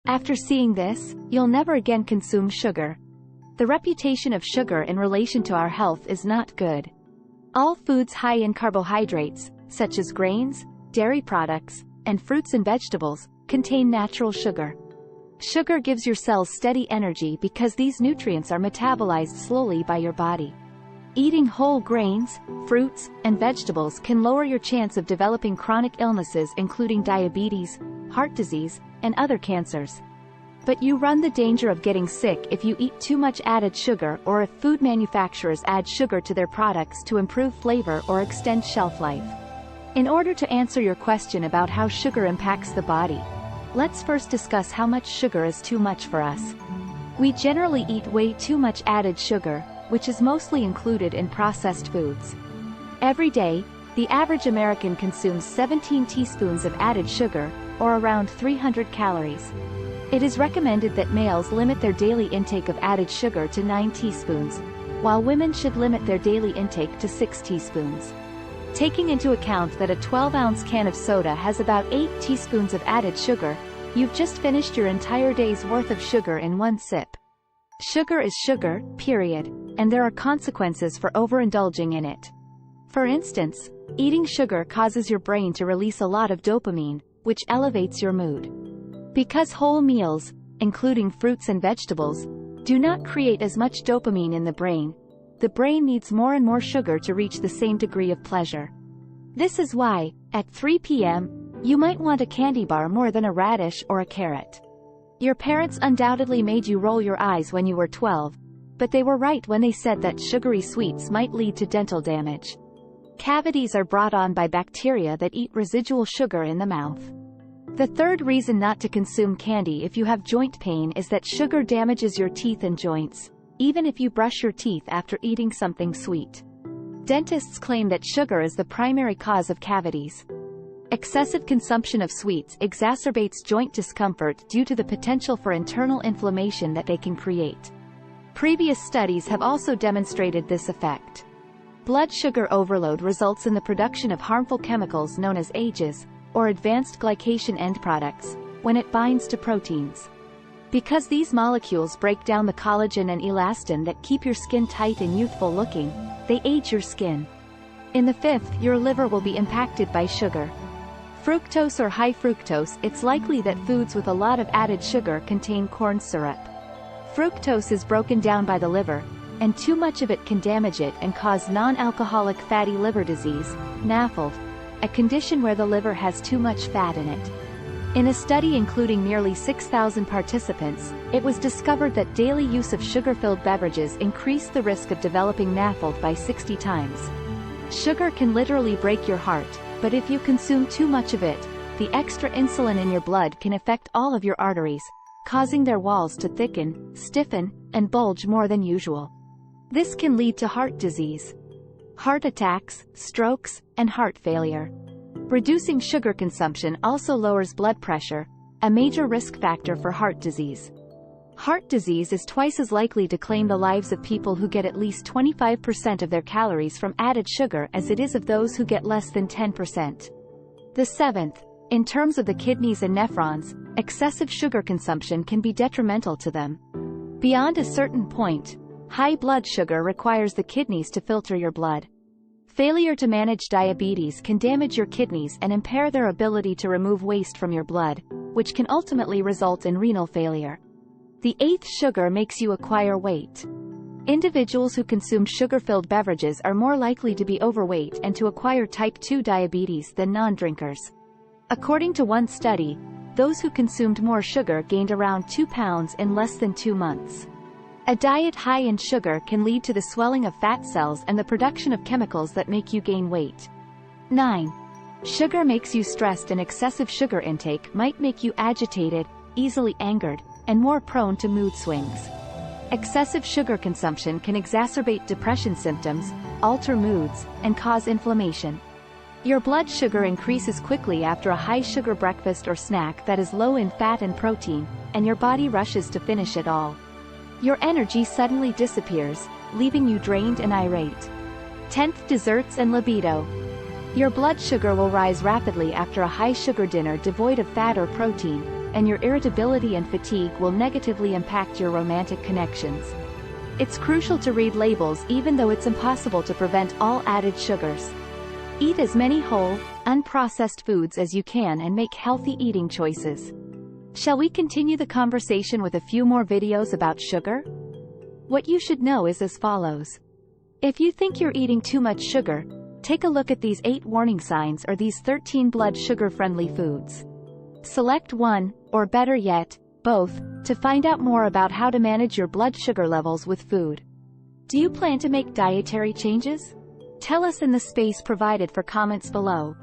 After seeing this, you'll never again consume sugar. The reputation of sugar in relation to our health is not good. All foods high in carbohydrates, such as grains, dairy products, and fruits and vegetables, contain natural sugar. Sugar gives your cells steady energy because these nutrients are metabolized slowly by your body. Eating whole grains, fruits, and vegetables can lower your chance of developing chronic illnesses including diabetes, heart disease, and other cancers. But you run the danger of getting sick if you eat too much added sugar or if food manufacturers add sugar to their products to improve flavor or extend shelf life. In order to answer your question about how sugar impacts the body, let's first discuss how much sugar is too much for us. We generally eat way too much added sugar, which is mostly included in processed foods. Every day, the average American consumes 17 teaspoons of added sugar, or around 300 calories. It is recommended that males limit their daily intake of added sugar to 9 teaspoons, while women should limit their daily intake to 6 teaspoons. Taking into account that a 12-ounce can of soda has about 8 teaspoons of added sugar, you've just finished your entire day's worth of sugar in one sip. Sugar is sugar, period, and there are consequences for overindulging in it. For instance, eating sugar causes your brain to release a lot of dopamine, which elevates your mood. Because whole meals, including fruits and vegetables, do not create as much dopamine in the brain needs more and more sugar to reach the same degree of pleasure. This is why, at 3 p.m., you might want a candy bar more than a radish or a carrot. Your parents undoubtedly made you roll your eyes when you were 12, but they were right when they said that sugary sweets might lead to dental damage. Cavities are brought on by bacteria that eat residual sugar in the mouth. The third reason not to consume candy if you have joint pain is that sugar damages your teeth and joints, even if you brush your teeth after eating something sweet. Dentists claim that sugar is the primary cause of cavities. Excessive consumption of sweets exacerbates joint discomfort due to the potential for internal inflammation that they can create. Previous studies have also demonstrated this effect. Blood sugar overload results in the production of harmful chemicals known as AGEs, or advanced glycation end products, when it binds to proteins. Because these molecules break down the collagen and elastin that keep your skin tight and youthful looking, they age your skin. In the fifth, your liver will be impacted by sugar. Fructose or high fructose. It's likely that foods with a lot of added sugar contain corn syrup. Fructose is broken down by the liver, and too much of it can damage it and cause non-alcoholic fatty liver disease, NAFLD, a condition where the liver has too much fat in it. In a study including nearly 6,000 participants, it was discovered that daily use of sugar-filled beverages increased the risk of developing NAFLD by 60 times. Sugar can literally break your heart, but if you consume too much of it, the extra insulin in your blood can affect all of your arteries, causing their walls to thicken, stiffen, and bulge more than usual. This can lead to heart disease, heart attacks, strokes, and heart failure. Reducing sugar consumption also lowers blood pressure, a major risk factor for heart disease. Heart disease is twice as likely to claim the lives of people who get at least 25% of their calories from added sugar as it is of those who get less than 10%. The seventh, in terms of the kidneys and nephrons, excessive sugar consumption can be detrimental to them. Beyond a certain point, high blood sugar requires the kidneys to filter your blood. Failure to manage diabetes can damage your kidneys and impair their ability to remove waste from your blood, which can ultimately result in renal failure. The eighth, sugar makes you acquire weight. Individuals who consume sugar-filled beverages are more likely to be overweight and to acquire type 2 diabetes than non-drinkers. According to one study, those who consumed more sugar gained around 2 pounds in less than 2 months. A diet high in sugar can lead to the swelling of fat cells and the production of chemicals that make you gain weight. 9. Sugar makes you stressed, and excessive sugar intake might make you agitated, easily angered, and more prone to mood swings. Excessive sugar consumption can exacerbate depression symptoms, alter moods, and cause inflammation. Your blood sugar increases quickly after a high-sugar breakfast or snack that is low in fat and protein, and your body rushes to finish it all. Your energy suddenly disappears, leaving you drained and irate. 10th, desserts and libido. Your blood sugar will rise rapidly after a high-sugar dinner devoid of fat or protein, and your irritability and fatigue will negatively impact your romantic connections. It's crucial to read labels even though it's impossible to prevent all added sugars. Eat as many whole, unprocessed foods as you can and make healthy eating choices. Shall we continue the conversation with a few more videos about sugar? What you should know is as follows. If you think you're eating too much sugar, take a look at these 8 warning signs or these 13 blood sugar-friendly foods. Select one, or better yet, both, to find out more about how to manage your blood sugar levels with food. Do you plan to make dietary changes? Tell us in the space provided for comments below.